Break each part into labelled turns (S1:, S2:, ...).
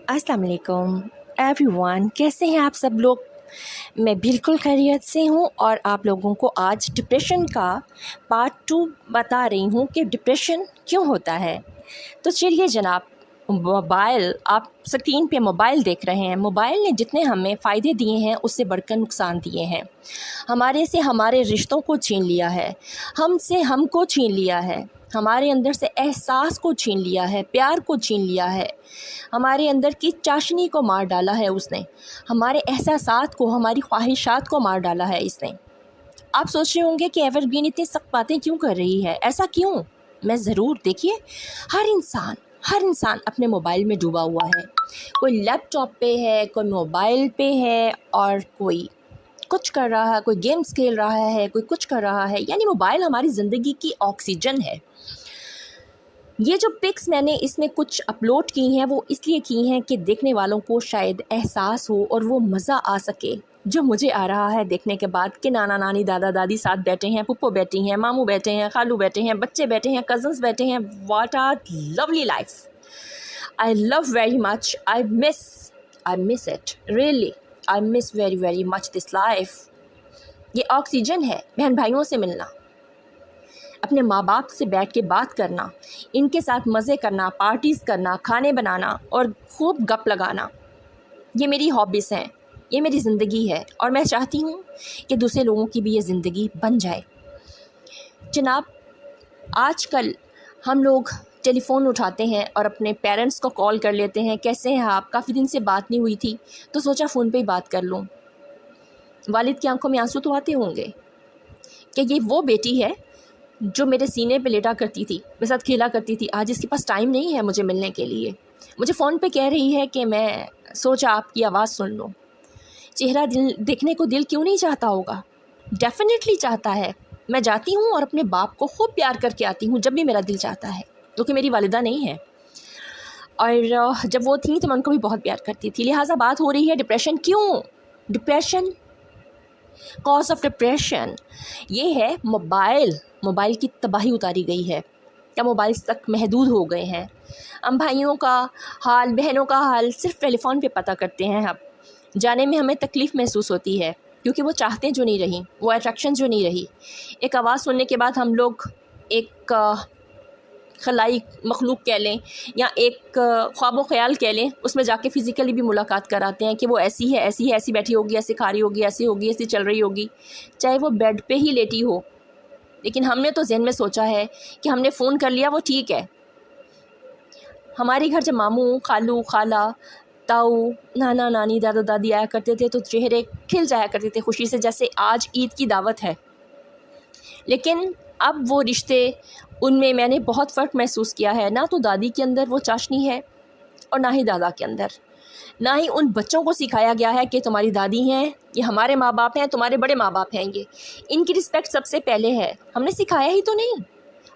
S1: अस्सलाम वालेकुम एवरीवन, कैसे हैं आप सब लोग। मैं बिल्कुल खैरियत से हूँ और आप लोगों को आज डिप्रेशन का पार्ट 2 बता रही हूँ कि डिप्रेशन क्यों होता है। तो चलिए जनाब, मोबाइल, आप स्क्रीन पे मोबाइल देख रहे हैं। मोबाइल ने जितने हमें फ़ायदे दिए हैं उससे बढ़कर नुकसान दिए हैं। हमारे से हमारे रिश्तों को छीन लिया है, हमसे हमको छीन लिया है, हमारे अंदर से एहसास को छीन लिया है, प्यार को छीन लिया है, हमारे अंदर की चाशनी को मार डाला है उसने, हमारे एहसासात को, हमारी ख्वाहिशात को मार डाला है इसने। आप सोच रहे होंगे कि एवरग्रीन इतनी सख्त बातें क्यों कर रही है, ऐसा क्यों? मैं ज़रूर, देखिए, हर इंसान अपने मोबाइल में डूबा हुआ है। कोई लैपटॉप पे है, कोई मोबाइल पे है और कोई कुछ कर रहा है, कोई गेम्स खेल रहा है, कोई कुछ कर रहा है। यानी मोबाइल हमारी ज़िंदगी की ऑक्सीजन है। ये जो पिक्स मैंने इसमें कुछ अपलोड की हैं वो इसलिए की हैं कि देखने वालों को शायद एहसास हो और वो मज़ा आ सके जो मुझे आ रहा है देखने के बाद कि नाना नानी दादा दादी साथ बैठे हैं, पुप्पो बैठी हैं, मामू बैठे हैं, खालू बैठे हैं, बच्चे बैठे हैं, कज़न्स बैठे हैं। What a lovely life. I love very much, I miss it really, I miss very very much this life. ये ऑक्सीजन है, बहन भाइयों से मिलना, अपने माँ बाप से बैठ के बात करना, इनके साथ मज़े करना, पार्टीज़ करना, खाने बनाना और खूब गप लगाना। ये मेरी हॉबीज़ हैं, ये मेरी ज़िंदगी है और मैं चाहती हूँ कि दूसरे लोगों की भी ये ज़िंदगी बन जाए। जनाब, आजकल हम लोग टेलीफ़ोन उठाते हैं और अपने पेरेंट्स को कॉल कर लेते हैं, कैसे हैं आप, काफ़ी दिन से बात नहीं हुई थी तो सोचा फ़ोन पे ही बात कर लूँ। वालिद की आंखों में आंसू तो आते होंगे कि ये वो बेटी है जो मेरे सीने पे लेटा करती थी, मेरे साथ खेला करती थी, आज इसके पास टाइम नहीं है मुझे मिलने के लिए। मुझे फ़ोन पे कह रही है कि मैं सोचा आपकी आवाज़ सुन लूँ। चेहरा दिल देखने को दिल क्यों नहीं चाहता होगा? डेफिनेटली चाहता है। मैं जाती हूँ और अपने बाप को खूब प्यार करके आती हूँ जब भी मेरा दिल चाहता है, क्योंकि मेरी वालिदा नहीं है और जब वो थी तो मैं उनको भी बहुत प्यार करती थी। लिहाजा बात हो रही है डिप्रेशन क्यों। डिप्रेशन, कॉज ऑफ डिप्रेशन ये है मोबाइल की तबाही उतारी गई है। क्या मोबाइल तक महदूद हो गए हैं। हम भाइयों का हाल, बहनों का हाल सिर्फ टेलीफोन पे पता करते हैं। अब जाने में हमें तकलीफ़ महसूस होती है क्योंकि वो चाहते जो नहीं रही, वो अट्रैक्शन जो नहीं रही। एक आवाज़ सुनने के बाद हम लोग एक खलाई मखलूक कह लें या एक ख्वाब ख्याल कह लें, उसमें जाके फ़िज़िकली भी मुलाकात कराते हैं कि वो ऐसी है, ऐसी बैठी होगी, ऐसी खा रही होगी, ऐसी होगी, ऐसी चल रही होगी, चाहे वो बेड पे ही लेटी हो। लेकिन हमने तो ज़हन में सोचा है कि हमने फ़ोन कर लिया, वो ठीक है। हमारे घर जब मामू, खालू, खाला, ताऊ, नाना नानी, दादा दादी आया करते थे तो चेहरे खिल जाया करते थे खुशी से, जैसे आज ईद की दावत है। लेकिन अब वो रिश्ते, उनमें मैंने बहुत फ़र्क महसूस किया है। ना तो दादी के अंदर वो चाशनी है और ना ही दादा के अंदर। ना ही उन बच्चों को सिखाया गया है कि तुम्हारी दादी हैं, ये हमारे माँ बाप हैं, तुम्हारे बड़े माँ बाप हैं, ये इनकी रिस्पेक्ट सबसे पहले है। हमने सिखाया ही तो नहीं,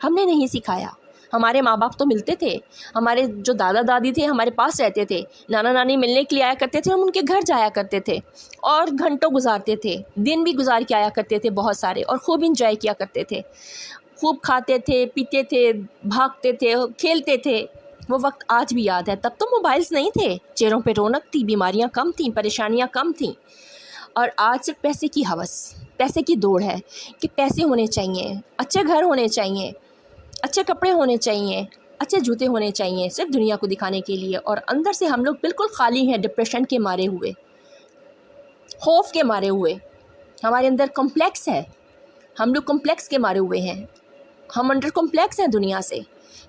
S1: हमने नहीं सिखाया। हमारे माँ बाप तो मिलते थे, हमारे जो दादा दादी थे हमारे पास रहते थे, नाना नानी मिलने के लिए आया करते थे, हम उनके घर जाया करते थे और घंटों गुजारते थे, दिन भी गुजार के आया करते थे बहुत सारे, और खूब इंजॉय किया करते थे, खूब खाते थे, पीते थे, भागते थे, खेलते थे। वो वक्त आज भी याद है। तब तो मोबाइल्स नहीं थे, चेहरों पे रौनक थी, बीमारियां कम थीं, परेशानियां कम थीं। और आज सिर्फ पैसे की हवस, पैसे की दौड़ है कि पैसे होने चाहिए, अच्छे घर होने चाहिए, अच्छे कपड़े होने चाहिए, अच्छे जूते होने चाहिए, सिर्फ दुनिया को दिखाने के लिए। और अंदर से हम लोग बिल्कुल खाली हैं, डिप्रेशन के मारे हुए, खौफ के मारे हुए। हमारे अंदर कॉम्प्लेक्स है, हम लोग कॉम्प्लेक्स के मारे हुए हैं, हम अंडर कॉम्प्लेक्स हैं दुनिया से।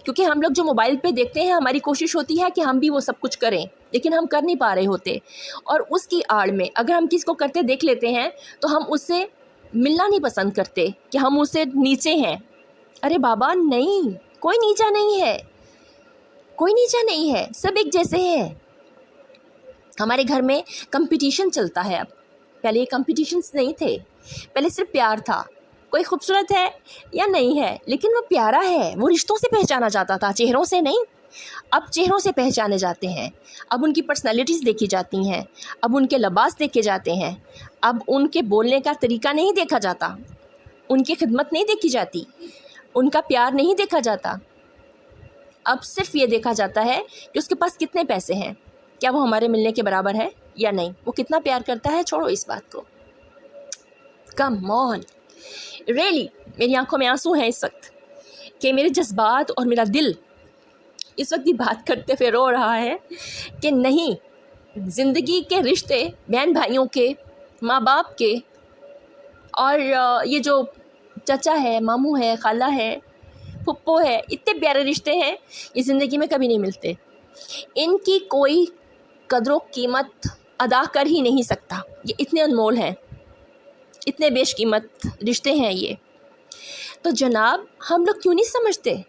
S1: क्योंकि हम लोग जो मोबाइल पे देखते हैं, हमारी कोशिश होती है कि हम भी वो सब कुछ करें, लेकिन हम कर नहीं पा रहे होते। और उसकी आड़ में अगर हम किसी को करते देख लेते हैं तो हम उससे मिलना नहीं पसंद करते कि हम उससे नीचे हैं। अरे बाबा, नहीं, कोई नीचा नहीं है, कोई नीचा नहीं है, सब एक जैसे हैं। हमारे घर में कंपटीशन चलता है अब। पहले ये कंपटीशंस नहीं थे, पहले सिर्फ प्यार था। कोई खूबसूरत है या नहीं है, लेकिन वो प्यारा है, वो रिश्तों से पहचाना जाता था, चेहरों से नहीं। अब चेहरों से पहचाने जाते हैं, अब उनकी पर्सनैलिटीज़ देखी जाती हैं, अब उनके लिबास देखे जाते हैं, अब उनके बोलने का तरीका नहीं देखा जाता, उनकी खिदमत नहीं देखी जाती, उनका प्यार नहीं देखा जाता। अब सिर्फ ये देखा जाता है कि उसके पास कितने पैसे हैं, क्या वो हमारे मिलने के बराबर है या नहीं? वो कितना प्यार करता है, छोड़ो इस बात को। कम ऑन, रियली मेरी आंखों में आंसू हैं इस वक्त कि मेरे जज्बात और मेरा दिल इस वक्त ये बात करते हुए रो रहा है कि नहीं, ज़िंदगी के रिश्ते बहन भाइयों के, माँ बाप के, और ये जो चाचा है, मामू है, खाला है, फुप्पो है, इतने प्यारे रिश्ते हैं, ये ज़िंदगी में कभी नहीं मिलते। इनकी कोई कदर कीमत अदा कर ही नहीं सकता। ये इतने अनमोल हैं, इतने बेशकीमत रिश्ते हैं ये। तो जनाब, हम लोग क्यों नहीं समझते?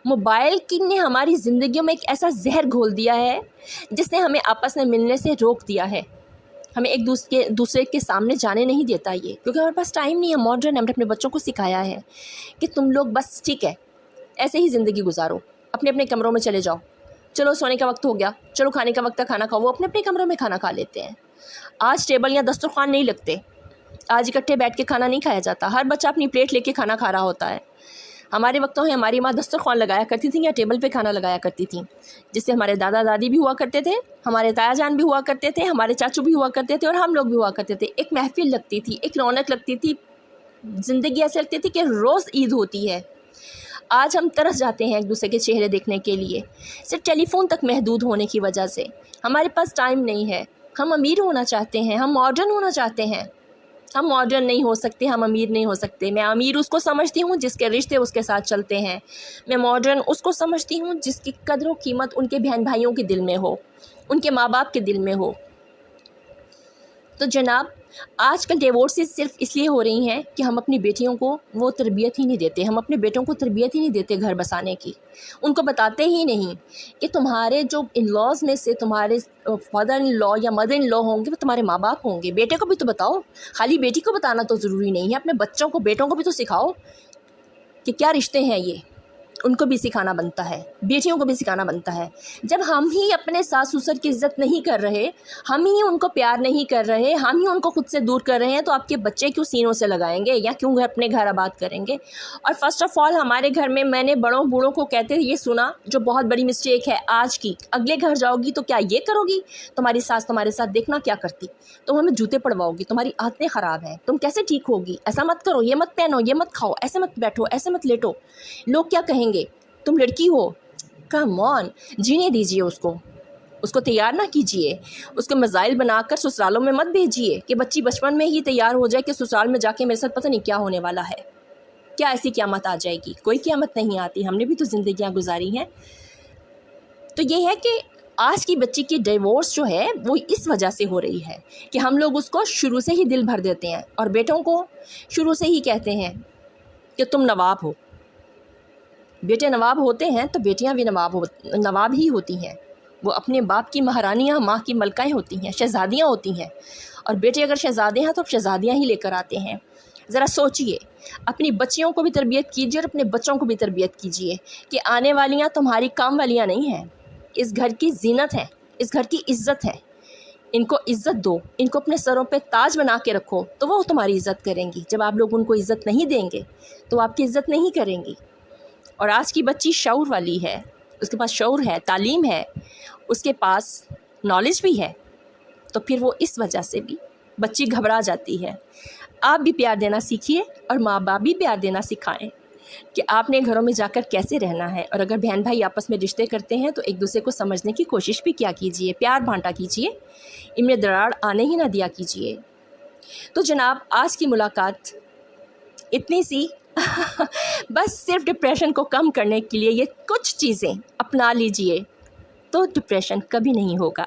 S1: मोबाइल किंग ने हमारी ज़िंदगियों में एक ऐसा जहर घोल दिया है जिसने हमें आपस में मिलने से रोक दिया है। हमें एक दूसरे के सामने जाने नहीं देता ये, क्योंकि हमारे पास टाइम नहीं है। मॉडर्न हमने अपने बच्चों को सिखाया है कि तुम लोग बस ठीक है ऐसे ही ज़िंदगी गुजारो, अपने अपने कमरों में चले जाओ, चलो सोने का वक्त हो गया, चलो खाने का वक्त है, खाना खाओ। वो अपने अपने कमरों में खाना खा लेते हैं। आज टेबल या दस्तरखान नहीं लगते, आज इकट्ठे बैठ के खाना नहीं खाया जाता, हर बच्चा अपनी प्लेट लेके खाना खा रहा होता है। हमारे वक्तों में हमारी माँ दस्तरखान लगाया करती थी या टेबल पे खाना लगाया करती थी, जिससे हमारे दादा दादी भी हुआ करते थे, हमारे ताया जान भी हुआ करते थे, हमारे चाचू भी हुआ करते थे और हम लोग भी हुआ करते थे। एक महफिल लगती थी, एक रौनक लगती थी, ज़िंदगी ऐसे लगती थी कि रोज़ ईद होती है। आज हम तरस जाते हैं एक दूसरे के चेहरे देखने के लिए, सिर्फ टेलीफोन तक महदूद होने की वजह से। हमारे पास टाइम नहीं है। हम अमीर होना चाहते हैं, हम मॉडर्न होना चाहते हैं। हम मॉडर्न नहीं हो सकते, हम अमीर नहीं हो सकते। मैं अमीर उसको समझती हूँ जिसके रिश्ते उसके साथ चलते हैं। मैं मॉडर्न उसको समझती हूँ जिसकी कदर व कीमत उनके बहन भाइयों के दिल में हो, उनके माँ बाप के दिल में हो। तो जनाब, आजकल डिवोर्सेस सिर्फ इसलिए हो रही हैं कि हम अपनी बेटियों को वो तरबियत ही नहीं देते, हम अपने बेटों को तरबियत ही नहीं देते घर बसाने की। उनको बताते ही नहीं कि तुम्हारे जो इन लॉज में से तुम्हारे फादर इन लॉ या मदर इन लॉ होंगे वो तुम्हारे माँ बाप होंगे। बेटे को भी तो बताओ, खाली बेटी को बताना तो ज़रूरी नहीं है, अपने बच्चों को, बेटों को भी तो सिखाओ कि क्या रिश्ते हैं ये। उनको भी सिखाना बनता है, बेटियों को भी सिखाना बनता है। जब हम ही अपने सास ससुर की इज़्ज़त नहीं कर रहे, हम ही उनको प्यार नहीं कर रहे, हम ही उनको खुद से दूर कर रहे हैं, तो आपके बच्चे क्यों सीनों से लगाएंगे या क्यों अपने घर आबाद करेंगे? और फर्स्ट ऑफ ऑल हमारे घर में मैंने बड़ों बूढ़ों को कहते ये सुना, जो बहुत बड़ी मिस्टेक है आज की, अगले घर जाओगी तो क्या ये करोगी, तुम्हारी सास तुम्हारे साथ देखना क्या करती, तुम हमें जूते पड़वाओगी, तुम्हारी आदतें ख़राब हैं, तुम कैसे ठीक होगी, ऐसा मत करो, ये मत पहनो, ये मत खाओ, ऐसे मत बैठो, ऐसे मत लेटो, लोग क्या कहेंगे, तुम लड़की हो। कम ऑन, जीने दीजिए उसको तैयार ना कीजिए, उसको मज़ाइल बनाकर ससुरालों में मत भेजिए कि बच्ची बचपन में ही तैयार हो जाए कि ससुराल में जाके मेरे साथ पता नहीं क्या होने वाला है, क्या ऐसी क़यामत आ जाएगी। कोई क़यामत नहीं आती, हमने भी तो ज़िंदगियाँ गुजारी हैं। तो ये है कि आज की बच्ची की डिवोर्स जो है वो इस वजह से हो रही है कि हम लोग उसको शुरू से ही दिल भर देते हैं और बेटों को शुरू से ही कहते हैं कि तुम नवाब हो। बेटे नवाब होते हैं तो बेटियां भी नवाब ही होती हैं। वो अपने बाप की महारानियां, माँ की मलकाएं होती हैं, शहज़ादियाँ होती हैं। और बेटे अगर शहज़ादे हैं तो शहज़ादियाँ ही लेकर आते हैं। ज़रा सोचिए, अपनी बच्चियों को भी तरबियत कीजिए और अपने बच्चों को भी तरबियत कीजिए कि आने वालियाँ तुम्हारी काम वालियाँ नहीं हैं, इस घर की जीनत है, इस घर की इज़्ज़त है। इनको इज़्ज़त दो, इनको अपने सरों पे ताज बना के रखो, तो वो तुम्हारी इज़्ज़त करेंगी। जब आप लोग उनको इज़्ज़त नहीं देंगे तो आपकी इज़्ज़त नहीं करेंगी। और आज की बच्ची शऊर वाली है, उसके पास शऊर है, तालीम है, उसके पास नॉलेज भी है, तो फिर वो इस वजह से भी बच्ची घबरा जाती है। आप भी प्यार देना सीखिए और माँ बाप भी प्यार देना सिखाएं कि आपने घरों में जाकर कैसे रहना है। और अगर बहन भाई आपस में रिश्ते करते हैं तो एक दूसरे को समझने की कोशिश भी किया कीजिए, प्यार बांटा कीजिए, इनमें दरार आने ही ना दिया कीजिए। तो जनाब, आज की मुलाकात इतनी सी बस सिर्फ डिप्रेशन को कम करने के लिए ये कुछ चीज़ें अपना लीजिए तो डिप्रेशन कभी नहीं होगा।